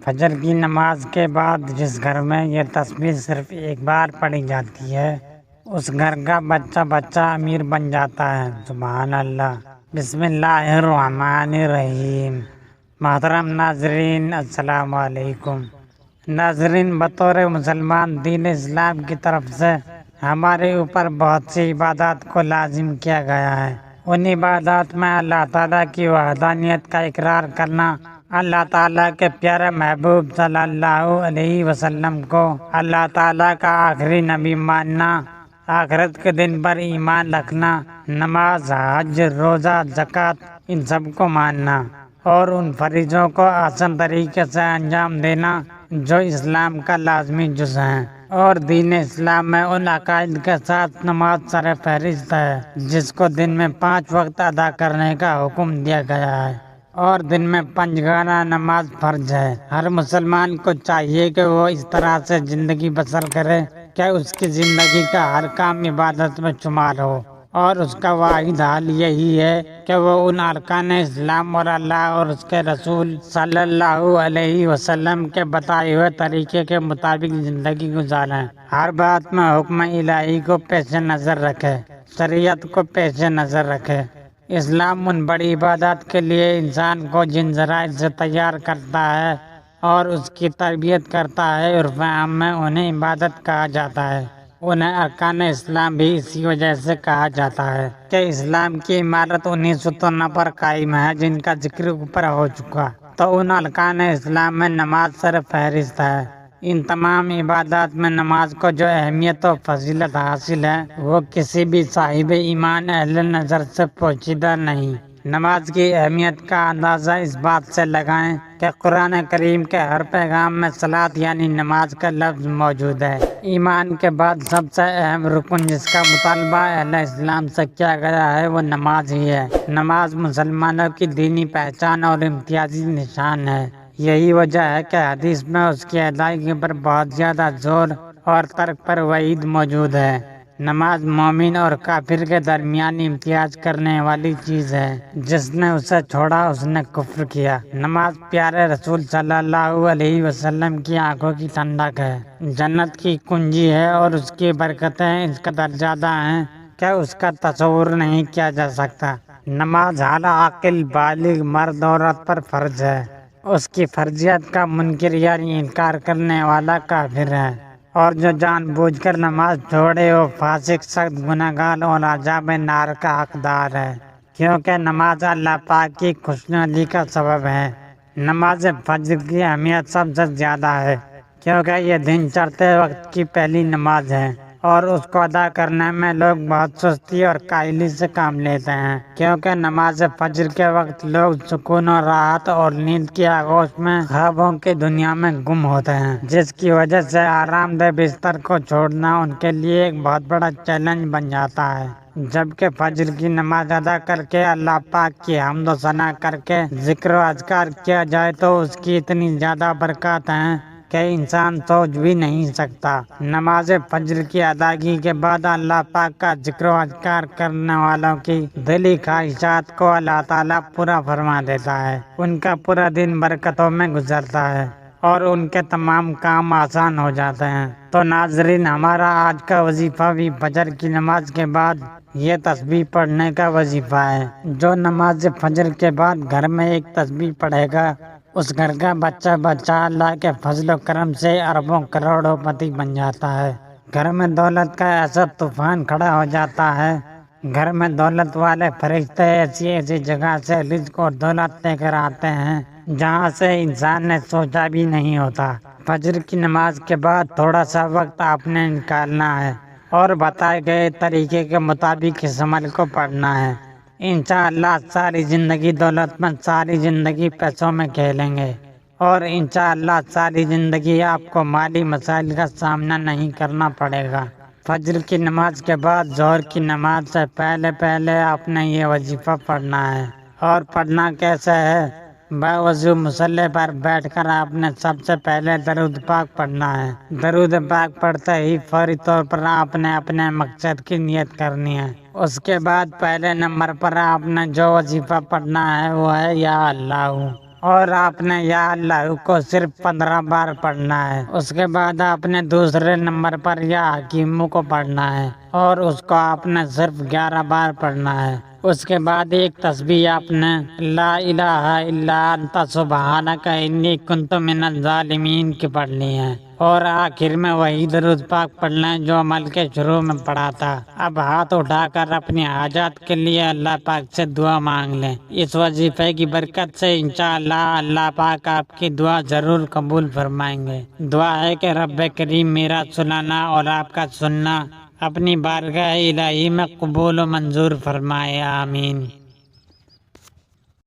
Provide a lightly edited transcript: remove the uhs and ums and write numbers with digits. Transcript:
فجر کی نماز کے بعد جس گھر میں یہ تسبیح صرف ایک بار پڑھی جاتی ہے اس گھر کا بچہ امیر بن جاتا ہے۔ سبحان اللہ۔ بسم اللہ الرحمن الرحیم۔ محترم ناظرین، السلام علیکم۔ ناظرین، بطور مسلمان دین اسلام کی طرف سے ہمارے اوپر بہت سی عبادات کو لازم کیا گیا ہے۔ ان عبادات میں اللہ تعالیٰ کی وحدانیت کا اقرار کرنا، اللہ تعالیٰ کے پیارے محبوب صلی اللہ علیہ وسلم کو اللہ تعالیٰ کا آخری نبی ماننا، آخرت کے دن پر ایمان رکھنا، نماز، حج، روزہ، زکوٰۃ، ان سب کو ماننا اور ان فریضوں کو آسان طریقے سے انجام دینا جو اسلام کا لازمی جز ہیں۔ اور دین اسلام میں ان عقائد کے ساتھ نماز سر فہرست ہے جس کو دن میں 5 وقت ادا کرنے کا حکم دیا گیا ہے، اور دن میں 5 گانا نماز فرض ہے۔ ہر مسلمان کو چاہیے کہ وہ اس طرح سے زندگی بسر کرے کہ اس کی زندگی کا ہر کام عبادت میں شمار ہو، اور اس کا واحد حال یہی ہے کہ وہ ان ارکان اسلام اور اللہ اور اس کے رسول صلی اللہ علیہ وسلم کے بتائے ہوئے طریقے کے مطابق زندگی گزاریں۔ ہر بات میں حکم الہی کو پیش نظر رکھے، شریعت کو پیش نظر رکھے۔ اسلام ان بڑی عبادات کے لیے انسان کو جن ذرائع سے تیار کرتا ہے اور اس کی تربیت کرتا ہے، عرف عام میں انہیں عبادت کہا جاتا ہے۔ انہیں ارکان اسلام بھی اسی وجہ سے کہا جاتا ہے کہ اسلام کی عمارت انہی ستونوں پر قائم ہے جن کا ذکر اوپر ہو چکا۔ تو ان ارکان اسلام میں نماز سر فہرست ہے۔ ان تمام عبادات میں نماز کو جو اہمیت و فضیلت حاصل ہے وہ کسی بھی صاحب ایمان اہل نظر سے پوشیدہ نہیں۔ نماز کی اہمیت کا اندازہ اس بات سے لگائیں کہ قرآن کریم کے ہر پیغام میں صلاۃ یعنی نماز کا لفظ موجود ہے۔ ایمان کے بعد سب سے اہم رکن جس کا مطالبہ اہل اسلام سے کیا گیا ہے وہ نماز ہی ہے۔ نماز مسلمانوں کی دینی پہچان اور امتیازی نشان ہے۔ یہی وجہ ہے کہ حدیث میں اس کی ادائیگی پر بہت زیادہ زور اور ترک پر وعید موجود ہے۔ نماز مومن اور کافر کے درمیان امتیاز کرنے والی چیز ہے۔ جس نے اسے چھوڑا اس نے کفر کیا۔ نماز پیارے رسول صلی اللہ علیہ وسلم کی آنکھوں کی ٹھنڈک ہے، جنت کی کنجی ہے، اور اس کی برکتیں اس قدر زیادہ ہیں کہ اس کا تصور نہیں کیا جا سکتا۔ نماز ہر عاقل بالغ مرد عورت پر فرض ہے۔ اس کی فرضیت کا منکر یعنی انکار کرنے والا کافر ہے، اور جو جان بوجھ کر نماز چھوڑے وہ فاسق، سخت گنہگار اور عذاب نار کا حقدار ہے، کیونکہ نماز اللہ پاک کی خوشنودی کا سبب ہے۔ نماز فجر کی اہمیت سب سے زیادہ ہے کیونکہ یہ دن چڑھتے وقت کی پہلی نماز ہے، اور اس کو ادا کرنے میں لوگ بہت سستی اور کاہلی سے کام لیتے ہیں، کیونکہ نماز فجر کے وقت لوگ سکون و راحت اور نیند کی آغوش میں خوابوں کی دنیا میں گم ہوتے ہیں، جس کی وجہ سے آرام دہ بستر کو چھوڑنا ان کے لیے ایک بہت بڑا چیلنج بن جاتا ہے۔ جبکہ فجر کی نماز ادا کر کے اللہ پاک کی حمد و ثنا کر کے ذکر و اذکار کیا جائے تو اس کی اتنی زیادہ برکات ہیں کہ انسان سوچ بھی نہیں سکتا۔ نماز فجر کی ادائیگی کے بعد اللہ پاک کا ذکر و اذکار کرنے والوں کی دلی خواہشات کو اللہ تعالیٰ پورا فرما دیتا ہے۔ ان کا پورا دن برکتوں میں گزرتا ہے اور ان کے تمام کام آسان ہو جاتے ہیں۔ تو ناظرین، ہمارا آج کا وظیفہ بھی فجر کی نماز کے بعد یہ تسبیح پڑھنے کا وظیفہ ہے۔ جو نماز فجر کے بعد گھر میں ایک تسبیح پڑھے گا اس گھر کا بچہ اللہ کے فضل و کرم سے اربوں کروڑوں پتی بن جاتا ہے۔ گھر میں دولت کا ایسا طوفان کھڑا ہو جاتا ہے، گھر میں دولت والے فرشتے ایسی جگہ سے رزق اور دولت لے کر آتے ہیں جہاں سے انسان نے سوچا بھی نہیں ہوتا۔ فجر کی نماز کے بعد تھوڑا سا وقت آپ نے نکالنا ہے اور بتائے گئے طریقے کے مطابق اس عمل کو پڑھنا ہے۔ انشاءاللہ ساری زندگی دولت مند، ساری زندگی پیسوں میں کھیلیں گے، اور انشاءاللہ ساری زندگی آپ کو مالی مسائل کا سامنا نہیں کرنا پڑے گا۔ فجر کی نماز کے بعد ظہر کی نماز سے پہلے آپ نے یہ وظیفہ پڑھنا ہے۔ اور پڑھنا کیسے ہے؟ باوضو مصلی پر بیٹھ کر آپ نے سب سے پہلے درود پاک پڑھنا ہے۔ درود پاک پڑھتے ہی فوری طور پر آپ نے اپنے مقصد کی نیت کرنی ہے۔ اس کے بعد پہلے نمبر پر آپ نے جو وظیفہ پڑھنا ہے وہ ہے یا اللہ، اور آپ نے یا اللہ کو صرف 15 بار پڑھنا ہے۔ اس کے بعد آپ نے دوسرے نمبر پر یا حکیموں کو پڑھنا ہے اور اس کو آپ نے صرف 11 بار پڑھنا ہے۔ اس کے بعد ایک تسبیح آپ نے لا الہ الا انت سبحانک انی کنت من الظالمین کی پڑھنی ہے، اور آخر میں وہی درود پاک پڑھنا ہے جو عمل کے شروع میں پڑھا تھا۔ اب ہاتھ اٹھا کر اپنی حاجات کے لیے اللہ پاک سے دعا مانگ لیں۔ اس وظیفے کی برکت سے انشاءاللہ اللہ پاک آپ کی دعا ضرور قبول فرمائیں گے۔ دعا ہے کہ رب کریم میرا سنانا اور آپ کا سننا اپنی بارگاہ الہی میں قبول و منظور فرمائے، آمین۔